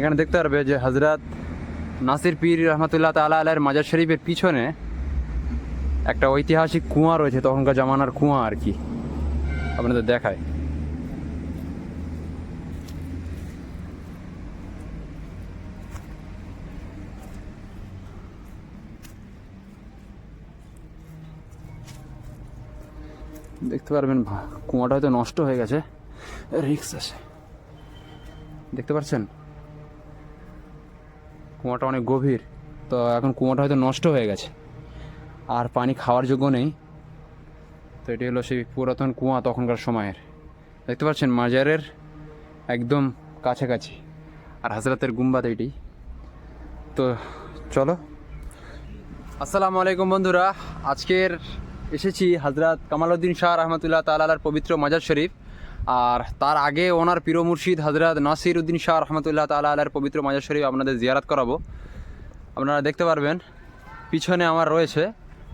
এখানে দেখতে পারবে যে হজরত নাসির পীর রহমতুল্লাহ তাআলা আলাইহির মাজার শরীফের পিছনে একটা ঐতিহাসিক কুয়া রয়েছে, তখনকার জামানার কুয়া আর কি, আপনাদের দেখায়। দেখতে পারবেন কুয়াটা হয়তো নষ্ট হয়ে গেছে, রিক্স আছে। দেখতে পাচ্ছেন কুয়াটা অনেক গভীর, তো এখন কুয়াটা হয়তো নষ্ট হয়ে গেছে আর পানি খাওয়ার যোগ্য নেই। তো এটি হলো সেই পুরাতন কুয়া তখনকার সময়ের। দেখতে পাচ্ছেন মাজারের একদম কাছাকাছি, আর হজরতের গুম্বাদ এটি। তো চলো। আসসালামু আলাইকুম বন্ধুরা, আজকের এসেছি হজরত কামালউদ্দিন শাহ রহমতুল্লাহ তাআলার পবিত্র মাজার শরীফ, আর তার আগে ওনার পীর মুর্শিদ হজরত নাসির উদ্দিন শাহ রহমতুল্লাহ তাআলার পবিত্র মাজার শরীফ আপনাদের জিয়ারত করাবো। আপনারা দেখতে পারবেন পিছনে আমার রয়েছে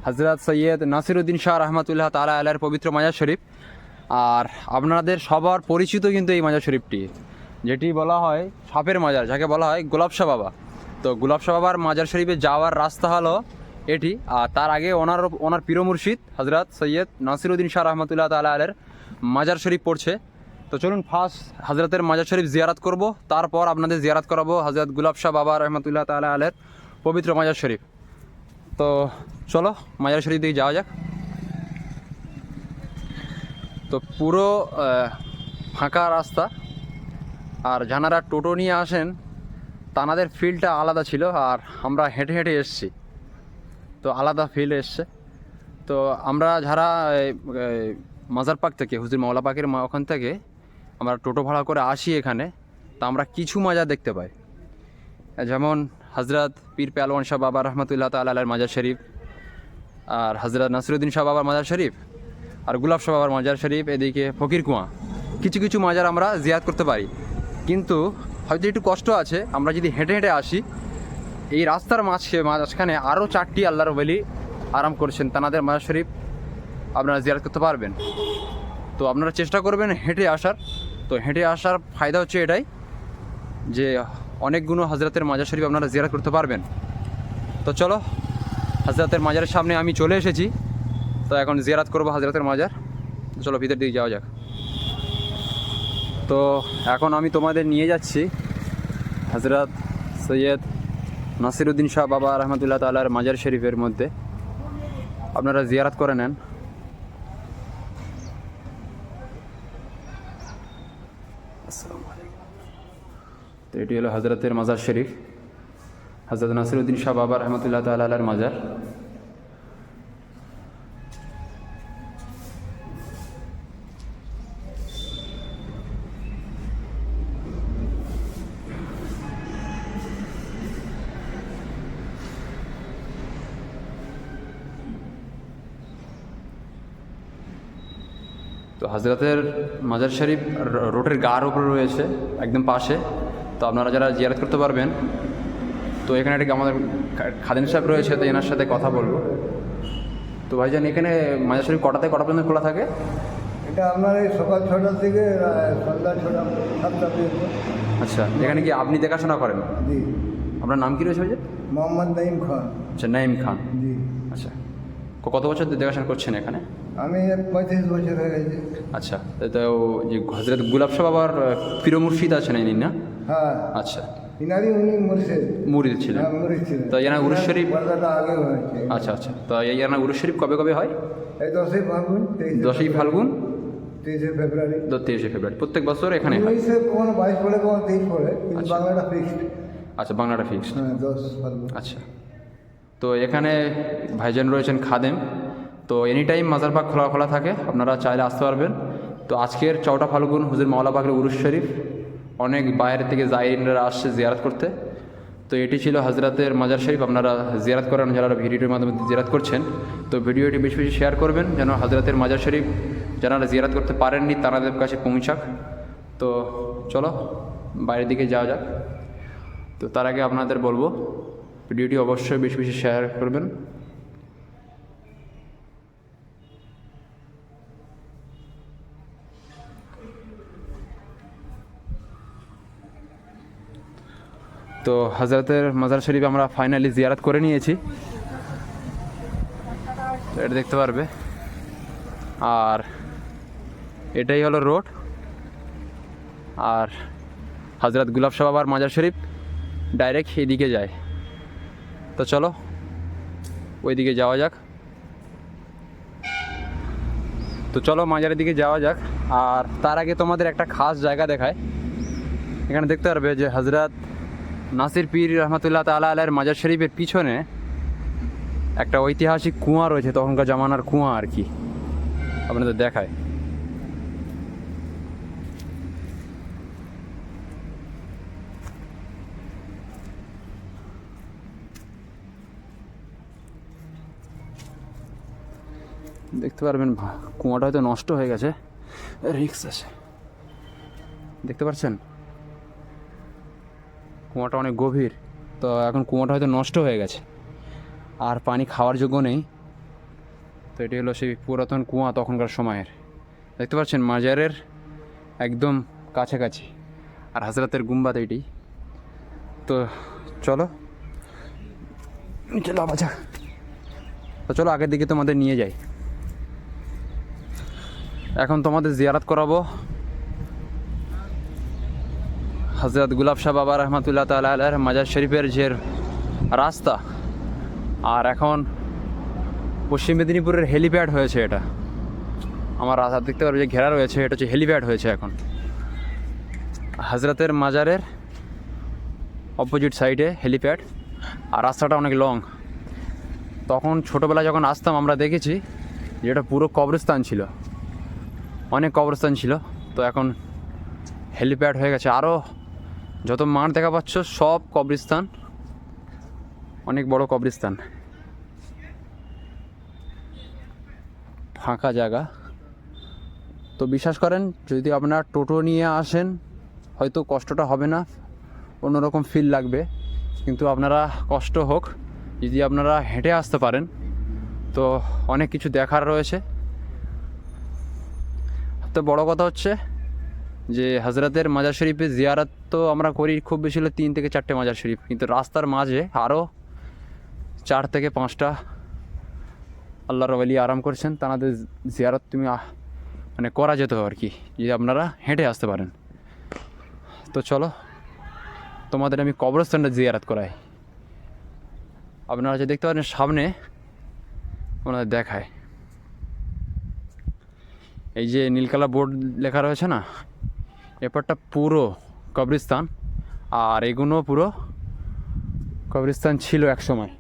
হজরত সৈয়দ নাসির উদ্দিন শাহ রহমতুল্লাহ তাআলার পবিত্র মাজার শরীফ। আর আপনাদের সবার পরিচিত কিন্তু এই মাজার শরীফটি, যেটি বলা হয় সাপের মাজার, যাকে বলা হয় গোলাপ শাহ বাবা। তো গোলাপ শাহ বাবার মাজার শরীফে যাওয়ার রাস্তা হলো এটি, আর তার আগে ওনার পীর মুর্শিদ হজরত সৈয়দ নাসির উদ্দিন শাহ রহমতুল্লাহ তাআলার মাজার শরীফ পড়ছে। তো চলুন ফার্স্ট হজরতের মাজার শরীফ জিয়ারত করব, তারপর আপনাদের জিয়ারত করাবো হজরত গোলাপ শাহ বাবা রহমতুল্লাহ তাআলার পবিত্র মাজার শরীফ। তো চলো মাজার শরীফ দিকে যাওয়া যাক। তো পুরো ফাঁকা রাস্তা, আর যারা টোটো নিয়ে আসেন তাদের ফিল্ডটা আলাদা ছিল, আর আমরা হেঁটে হেঁটে এসছি, তো আলাদা ফিল্ড এসছে। তো আমরা যারা মাজার পাক থেকে, হুজুর মাওলা পাকের ওখান থেকে আমরা টোটো ভাড়া করে আসি এখানে, তা আমরা কিছু মাজার দেখতে পাই, যেমন হজরত পীর পেহলওয়ান শাহ বাবা রহমতুল্লাহ তাআলার মাজার শরীফ, আর হজরত নাসিরউদ্দিন শাহ বাবার মাজার শরীফ, আর গোলাপ শাহ বাবার মাজার শরীফ, এদিকে ফকির কুয়া। কিছু কিছু মাজার আমরা জিয়ারত করতে পারি, কিন্তু হয়তো একটু কষ্ট আছে। আমরা যদি হেঁটে হেঁটে আসি, এই রাস্তার মাঝখানে আরও 4টি আল্লাহর ওলি আরাম করেছেন, তানাদের মাজার শরীফ আপনারা জিয়ারত করতে পারবেন। তো আপনারা চেষ্টা করবেন হেঁটে আসার। তো হেঁটে আসার ফায়দা হচ্ছে এটাই যে অনেকগুলো হজরতের মাজার শরীফ আপনারা জিয়ারত করতে পারবেন। তো চলো, হজরতের মাজারের সামনে আমি চলে এসেছি, তো এখন জিয়ারত করবো হজরতের মাজার। চলো ভিতর দিকে যাওয়া যাক। তো এখন আমি তোমাদের নিয়ে যাচ্ছি হজরত সৈয়দ নাসির উদ্দিন শাহ বাবা রহমতুল্লাহ তাআলার মাজার শরীফের মধ্যে, আপনারা জিয়ারত করে নেন। তো এটি হলো হজরতের মাজার শরীফ, হজরত নাসির উদ্দিন শাহ বাবা রহমতুল্লাহ তাআলার মাজার। তো হজরতের মাজার শরীফ রোডের গার উপরে রয়েছে, একদম পাশে। তো আপনারা যারা জিয়ারত করতে পারবেন, তো এখানে একটা আমাদের খাদেম সাহেব রয়েছে, তো এনার সাথে কথা বলবো। তো ভাইজান, এখানে মাজার শরীফ কটা থেকে কটা পর্যন্ত খোলা থাকে? এটা আপনার এই সকাল 6টা থেকে সন্ধ্যা 7টা পর্যন্ত। আচ্ছা, এখানে কি আপনি দেখাশোনা করেন? জি। আপনার নাম কি রয়েছে ভাইজান? মোহাম্মদ নাইম খান। আচ্ছা, নাইম খান। জি। আচ্ছা, কত বছর দেখাশোনা করছেন এখানে? আমি 35 বছর হয়ে গেছে। আচ্ছা, তো যে হজরত গোলাপ শাহ বাবার পীর মুর্শিদ আছেন ইনি না? হ্যাঁ। আচ্ছা, উনি মুর্শিদ। মুরিদ ছিলেন। হ্যাঁ, মুরিদ ছিলেন। তো এনার উরুস শরীফ পর্দাটা আগে হয়েছে। আচ্ছা আচ্ছা, তো এনার উরুস শরীফ কবে কবে হয়? এই 10ই ফাল্গুন, 10ই ফাল্গুন, 23 ফেব্রুয়ারি। 23 ফেব্রুয়ারি প্রত্যেক বছর এখানে হয়। 19 কোনো 22 পড়ে, কোনো 23 পড়ে, কিন্তু আচ্ছা। বাংলাটা ফিক্সড। আচ্ছা, বাংলাটা ফিক্সড। হ্যাঁ, 10 ফাল্গুন। আচ্ছা, তো এখানে ভাইজান রয়েছেন খাদেম, তো এনি টাইম মাজার পাক খোলা থাকে, আপনারা চাইলে আসতে পারবেন। তো আজকের 4টা ফাল্গুন হুজুর মাওলা পাকের উরুস শরীফ, অনেক বাইরে থেকে জাইনরা আসছে জিয়ারত করতে। তো এটি ছিল হজরতের মাজার শরীফ, আপনারা জিয়ারত করেন যারা ভিডিওটির মাধ্যমে জিয়ারত করছেন। তো ভিডিওটি বেশি বেশি শেয়ার করবেন, যেন হজরতের মাজার শরীফ যারা জিয়ারত করতে পারেননি তাদের কাছে পৌঁছাক। তো চলো বাইরের দিকে যাওয়া যাক। তো তার আগে আপনাদের বলবো ভিডিওটি অবশ্যই বেশি বেশি শেয়ার করবেন। তো হজরতের মাজার শরীফ আমরা ফাইনালি জিয়ারত করে নিয়েছি, তো এটা দেখতে পারবে। আর এটাই হলো রোড, আর হজরত গুলাব শাহ বাবার মাজার শরীফ ডাইরেক্ট এদিকে যায়। তো চলো ওইদিকে যাওয়া যাক। তো চলো মাজারের দিকে যাওয়া যাক। আর তার আগে তোমাদের একটা খাস জায়গা দেখায়। এখানে দেখতে পারবে যে হজরত নাসির পীর রহমতুল্লাহ তাআলা আলাইহির মাজার শরীফের পিছনে একটা ঐতিহাসিক কুয়া রয়েছে, তখনকার জামানার কুয়া আর কি, আপনাদের দেখায়। দেখতে পারবেন কুয়াটা হয়তো নষ্ট হয়ে গেছে, রিস্ক আছে। দেখতে পাচ্ছেন কুয়াটা অনেক গভীর, তো এখন কুয়াটা হয়তো নষ্ট হয়ে গেছে আর পানি খাওয়ার যোগ্য নেই। তো এটি হলো সেই পুরাতন কুয়া তখনকার সময়ের। দেখতে পাচ্ছেন মাজারের একদম কাছাকাছি, আর হজরতের গুম্বাদ এইটি। তো চলো চলো বাজা, তো চলো আগের দিকে তোমাদের নিয়ে যাই। এখন তোমাদের জিয়ারত করাবো হজরত গুলাব শাহ বাবা রহমতুল্লাহ তাআলা আলাইহির মাজার শরীফের যে রাস্তা। আর এখন পশ্চিম মেদিনীপুরের হেলিপ্যাড হয়েছে, এটা আমার রাস্তা দেখতে পারবে যে ঘেরা রয়েছে, এটা হচ্ছে হেলিপ্যাড হয়েছে এখন হজরতের মাজারের অপোজিট সাইডে হেলিপ্যাড। আর রাস্তাটা অনেক লং। তখন ছোটোবেলায় যখন আসতাম আমরা দেখেছি যে এটা পুরো কবরস্থান ছিল, অনেক কবরস্থান ছিল। তো এখন হেলিপ্যাড হয়ে গেছে। আরও যত মাঠ দেখা পাচ্ছ সব কবরস্থান, অনেক বড় কবরস্থান, ফাঁকা জায়গা। তো বিশ্বাস করেন যদি আপনার টোটো নিয়ে আসেন হয়তো কষ্টটা হবে না, অন্যরকম ফিল লাগবে। কিন্তু আপনারা কষ্ট হোক, যদি আপনারা হেঁটে আসতে পারেন তো অনেক কিছু দেখার রয়েছে। তো বড় কথা হচ্ছে যে হজরতের মাজার শরীফে জিয়ারত তো আমরা করি খুব বেশি হলে 3 থেকে 4টে মাজার শরীফ, কিন্তু রাস্তার মাঝে আরও 4 থেকে 5টা আল্লাহর ওলি আরাম করছেন, তাদের জিয়ারত তুমি মানে করা যেত আর কি, যদি আপনারা হেঁটে আসতে পারেন। তো চলো তোমাদের আমি কবরস্থানটা জিয়ারত করাই। আপনারা যে দেখতে পারেন সামনে ওনাদের দেখায়, এই যে নীলকালা বোর্ড লেখা রয়েছে না, এপারটা পুরো কবরস্থান, আর এগুলো পুরো কবরস্থান ছিল এক সময়,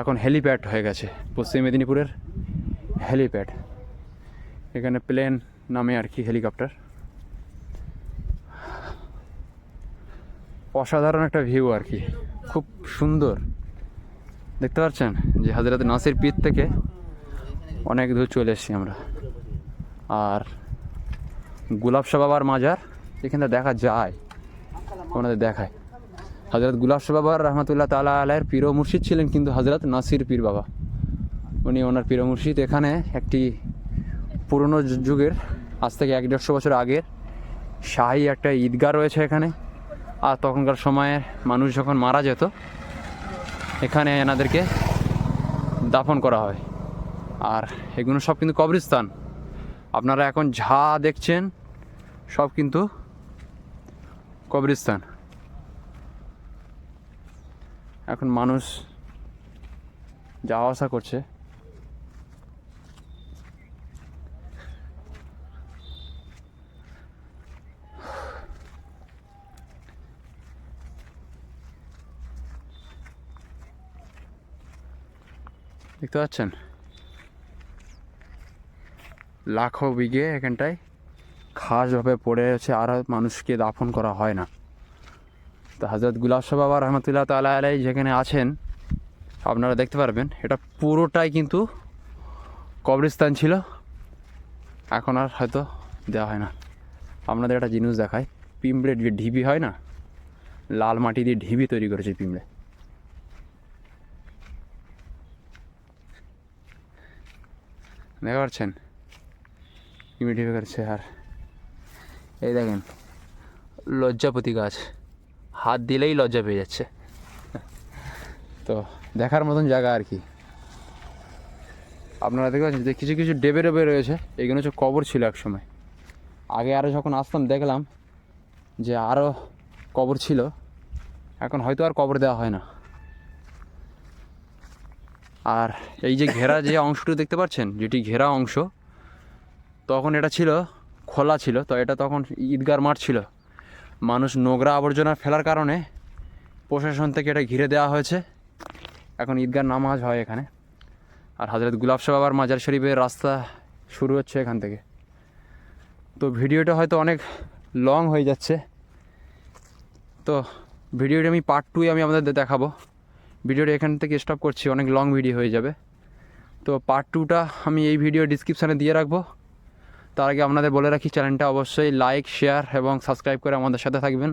এখন হেলিপ্যাড হয়ে গেছে। পশ্চিম মেদিনীপুরের হেলিপ্যাড, এখানে প্লেন নামে আর কি, হেলিকপ্টার। অসাধারণ একটা ভিউ আর কি, খুব সুন্দর। দেখতে পাচ্ছেন যে হজরত নাসির পীর থেকে অনেক দূর চলে এসেছি আমরা। আর গুলাব শাহ বাবার মাজার এখানে দেখা যায়, ওনাদের দেখায়। হজরত গুলাব শাহ বাবার রহমতুল্লাহ তাআলা আলাইহির পীর ও মুর্শিদ ছিলেন কিন্তু হজরত নাসির পীর বাবা, উনি ওনার পীর ও মুর্শিদ। এখানে একটি পুরনো যুগের, আজ থেকে 150 বছর আগের শাহী একটা ঈদগাহ রয়েছে এখানে। আর তখনকার সময়ে মানুষ যখন মারা যেত এখানে এনাদেরকে দাফন করা হয়। আর এগুলো সব কিন্তু কবরস্থান। আপনারা এখন যা দেখছেন সব কিন্তু কবরস্থান। এখন মানুষ যাওয়া আসা করছে। দেখতে পাচ্ছেন লাখো বিঘে এখানটায় খাসভাবে পড়ে আছে, আর মানুষকে দাফন করা হয় না। তো হজরত গুলাব শাহ বাবা রহমতুল্লাহ তাআলা আলাইহি যেখানে আছেন আপনারা দেখতে পারবেন, এটা পুরোটাই কিন্তু কবরস্থান ছিল, এখন আর হয়তো দেওয়া হয় না। আপনাদের একটা জিনিস দেখায়, পিঁপড়ের যে ঢিবি হয় না, লাল মাটি দিয়ে ঢিবি তৈরি করেছে পিঁপড়ে। দেখতে পাচ্ছেন ঢিবি করেছে। আর এই দেখেন লজ্জাপতি গাছ, হাত দিলেই লজ্জা পেয়ে যাচ্ছে। তো দেখার মতন জায়গা আর কি। আপনারা দেখতে পাচ্ছেন যে কিছু কিছু ডেবে ডেবে রয়েছে, এইগুলো হচ্ছে কবর ছিল এক সময়। আগে আরও যখন আসতাম দেখলাম যে আরও কবর ছিল, এখন হয়তো আর কবর দেওয়া হয় না। আর এই যে ঘেরা যে অংশটি দেখতে পাচ্ছেন, যেটি ঘেরা অংশ, তখন এটা ছিল খোলা ছিল, তো এটা তখন ঈদগার মাঠ ছিল। মানুষ নোংরা আবর্জনা ফেলার কারণে প্রশাসন থেকে এটা ঘিরে দেওয়া হয়েছে। এখন ঈদগার নামাজ হয় এখানে। আর হযরত গুলাব শাহ বাবার মাজার শরীফের রাস্তা শুরু হচ্ছে এখান থেকে। তো ভিডিওটা হয়তো অনেক লং হয়ে যাচ্ছে, তো ভিডিওটা আমি পার্ট 2 আমি আপনাদের দেখাবো। ভিডিওটা এখান থেকে স্টপ করছি, অনেক লং ভিডিও হয়ে যাবে। তো পার্ট 2টা আমি এই ভিডিও ডিসক্রিপশানে দিয়ে রাখবো। তার আগে আপনাদের বলে রাখি, চ্যানেলটা অবশ্যই লাইক, শেয়ার এবং সাবস্ক্রাইব করে আমাদের সাথে থাকবেন।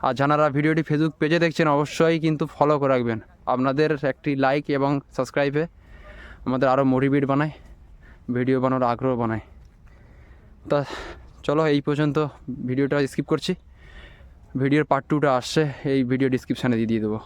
আর যারা ভিডিওটি ফেসবুক পেজে দেখছেন অবশ্যই কিন্তু ফলো করে রাখবেন। আপনাদের একটি লাইক এবং সাবস্ক্রাইবে আমাদের আরও মোটিভেট বানায়, ভিডিও বানানোর আগ্রহ বানায়। তা চলো, এই পর্যন্ত ভিডিওটা স্কিপ করছি। ভিডিওর পার্ট 2টা আসছে, এই ভিডিও ডিসক্রিপশানে দিয়ে দেবো।